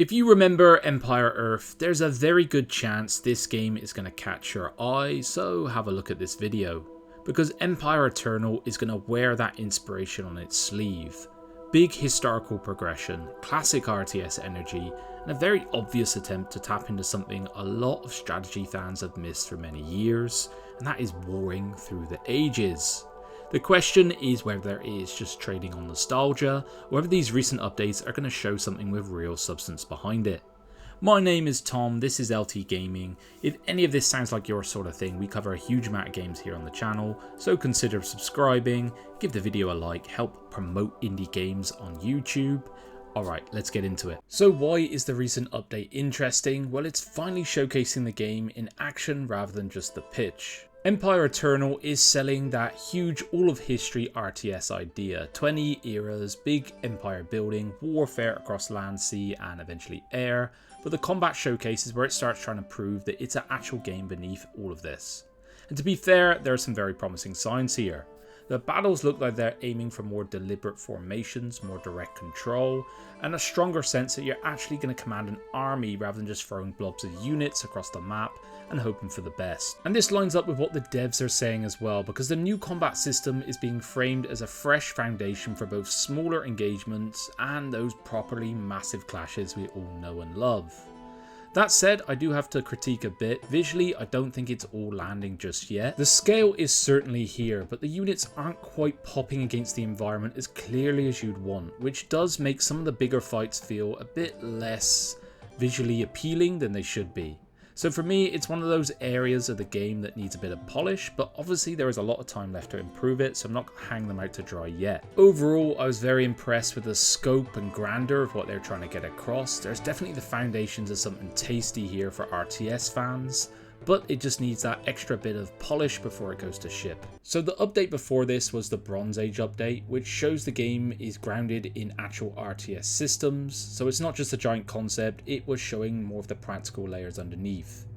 If you remember Empire Earth, there's a very good chance this game is going to catch your eye, so have a look at this video. Because Empire Eternal is going to wear that inspiration on its sleeve. Big historical progression, classic RTS energy, and a very obvious attempt to tap into something a lot of strategy fans have missed for many years, and that is warring through the ages. The question is whether there is just trading on nostalgia, or whether these recent updates are going to show something with real substance behind it. My name is Tom, this is LT Gaming. If any of this sounds like your sort of thing, we cover a huge amount of games here on the channel, so consider subscribing, give the video a like, help promote indie games on YouTube. Alright, let's get into it. So why is the recent update interesting? Well, it's finally showcasing the game in action rather than just the pitch. Empire Eternal is selling that huge all-of-history RTS idea. 20 eras, big empire building, warfare across land, sea, and eventually air. But the combat showcase is where it starts trying to prove that it's an actual game beneath all of this. And to be fair, there are some very promising signs here. The battles look like they're aiming for more deliberate formations, more direct control, and a stronger sense that you're actually going to command an army rather than just throwing blobs of units across the map and hoping for the best. And this lines up with what the devs are saying as well, because the new combat system is being framed as a fresh foundation for both smaller engagements and those properly massive clashes we all know and love. That said, I do have to critique a bit. Visually, I don't think it's all landing just yet. The scale is certainly here, but the units aren't quite popping against the environment as clearly as you'd want, which does make some of the bigger fights feel a bit less visually appealing than they should be. So for me, it's one of those areas of the game that needs a bit of polish, but obviously there is a lot of time left to improve it, so I'm not going to hang them out to dry yet. Overall, I was very impressed with the scope and grandeur of what they're trying to get across. There's definitely the foundations of something tasty here for RTS fans, but it just needs that extra bit of polish before it goes to ship. So the update before this was the Bronze Age update, which shows the game is grounded in actual RTS systems, so it's not just a giant concept, it was showing more of the practical layers underneath.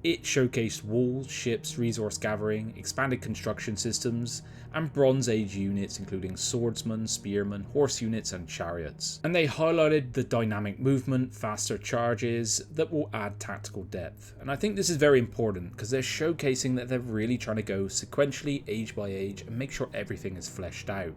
It showcased walls, ships, resource gathering, expanded construction systems, and Bronze Age units including swordsmen, spearmen, horse units, and chariots. And they highlighted the dynamic movement, faster charges that will add tactical depth. And I think this is very important because they're showcasing that they're really trying to go sequentially, age by age, and make sure everything is fleshed out.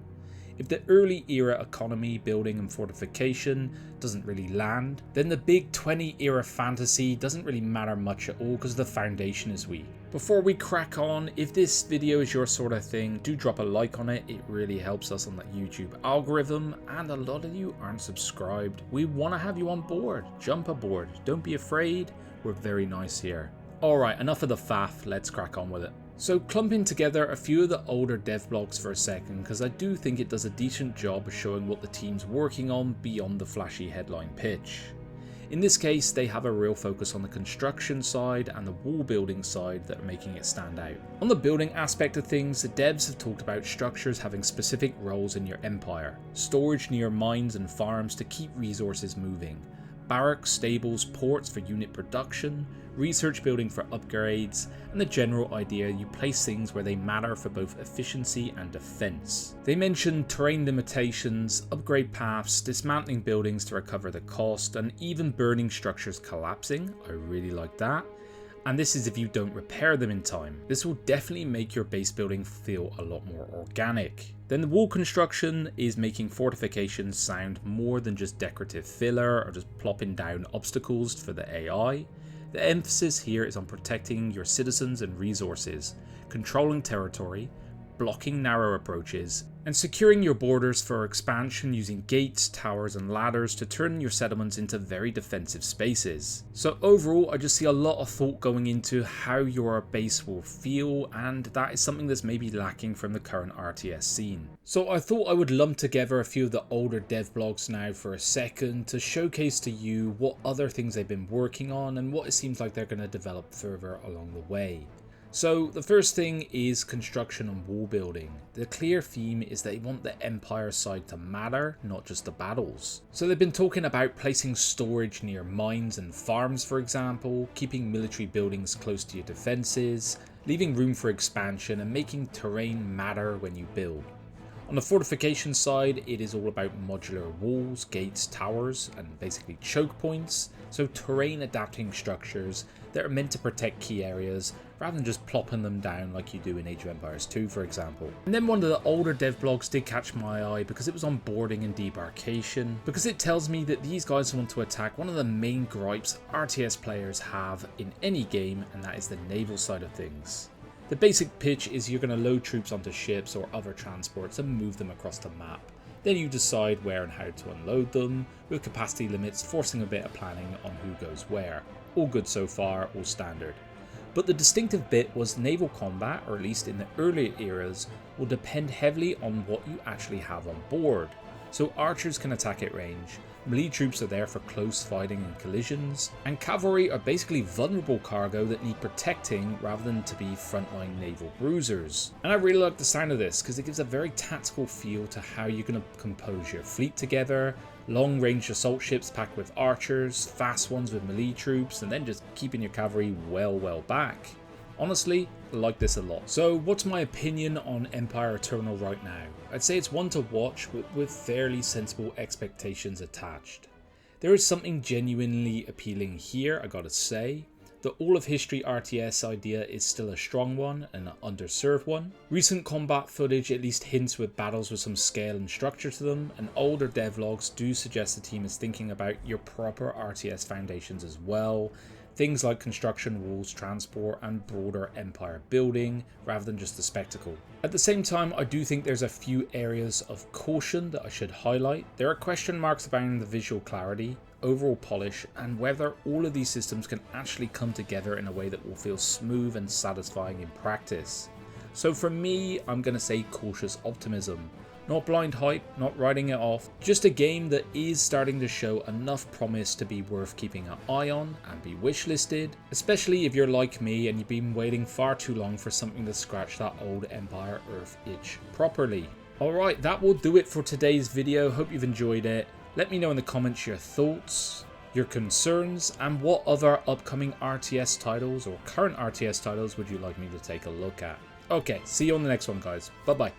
If the early era economy, building and fortification doesn't really land, then the big 20 era fantasy doesn't really matter much at all because the foundation is weak. Before we crack on, if this video is your sort of thing, do drop a like on it, it really helps us on that YouTube algorithm, and a lot of you aren't subscribed. We want to have you on board, jump aboard, don't be afraid, we're very nice here. Alright, enough of the faff, let's crack on with it. So clumping together a few of the older dev blogs for a second, because I do think it does a decent job of showing what the team's working on beyond the flashy headline pitch. In this case, they have a real focus on the construction side and the wall building side that are making it stand out. On the building aspect of things, the devs have talked about structures having specific roles in your empire, storage near mines and farms to keep resources moving, barracks, stables, ports for unit production, research building for upgrades, and the general idea you place things where they matter for both efficiency and defense. They mentioned terrain limitations, upgrade paths, dismantling buildings to recover the cost, and even burning structures collapsing. I really like that. And this is if you don't repair them in time. This will definitely make your base building feel a lot more organic. Then the wall construction is making fortifications sound more than just decorative filler or just plopping down obstacles for the AI. The emphasis here is on protecting your citizens and resources, controlling territory, blocking narrow approaches, and securing your borders for expansion using gates, towers, and ladders to turn your settlements into very defensive spaces. So overall, I just see a lot of thought going into how your base will feel, and that is something that's maybe lacking from the current RTS scene. So I thought I would lump together a few of the older dev blogs now for a second to showcase to you what other things they've been working on and what it seems like they're going to develop further along the way. So the first thing is construction and wall building. The clear theme is they want the Empire side to matter, not just the battles. So they've been talking about placing storage near mines and farms, for example, keeping military buildings close to your defenses, leaving room for expansion and making terrain matter when you build. On the fortification side, it is all about modular walls, gates, towers, and basically choke points, so terrain adapting structures that are meant to protect key areas rather than just plopping them down like you do in Age of Empires 2, for example. And then one of the older dev blogs did catch my eye because it was on boarding and debarkation, because it tells me that these guys want to attack one of the main gripes RTS players have in any game, and that is the naval side of things. The basic pitch is you're going to load troops onto ships or other transports and move them across the map. Then you decide where and how to unload them, with capacity limits forcing a bit of planning on who goes where. All good so far, all standard. But the distinctive bit was naval combat, or at least in the earlier eras, will depend heavily on what you actually have on board. So archers can attack at range, melee troops are there for close fighting and collisions, and cavalry are basically vulnerable cargo that need protecting rather than to be frontline naval bruisers. And I really like the sound of this because it gives a very tactical feel to how you're going to compose your fleet together. Long range assault ships packed with archers, fast ones with melee troops, and then just keeping your cavalry well back. Honestly, I like this a lot. So what's my opinion on Empire Eternal right now? I'd say it's one to watch with fairly sensible expectations attached. There is something genuinely appealing here, I gotta say. The all of history RTS idea is still a strong one and an underserved one. Recent combat footage at least hints with battles with some scale and structure to them, and older devlogs do suggest the team is thinking about your proper RTS foundations as well. Things like construction, walls, transport, and broader empire building, rather than just the spectacle. At the same time, I do think there's a few areas of caution that I should highlight. There are question marks about the visual clarity, overall polish, and whether all of these systems can actually come together in a way that will feel smooth and satisfying in practice. So for me, I'm going to say cautious optimism. Not blind hype, not writing it off, just a game that is starting to show enough promise to be worth keeping an eye on and be wishlisted, especially if you're like me and you've been waiting far too long for something to scratch that old Empire Earth itch properly. Alright, that will do it for today's video. Hope you've enjoyed it. Let me know in the comments your thoughts, your concerns, and what other upcoming RTS titles or current RTS titles would you like me to take a look at. Okay, see you on the next one, guys. Bye bye.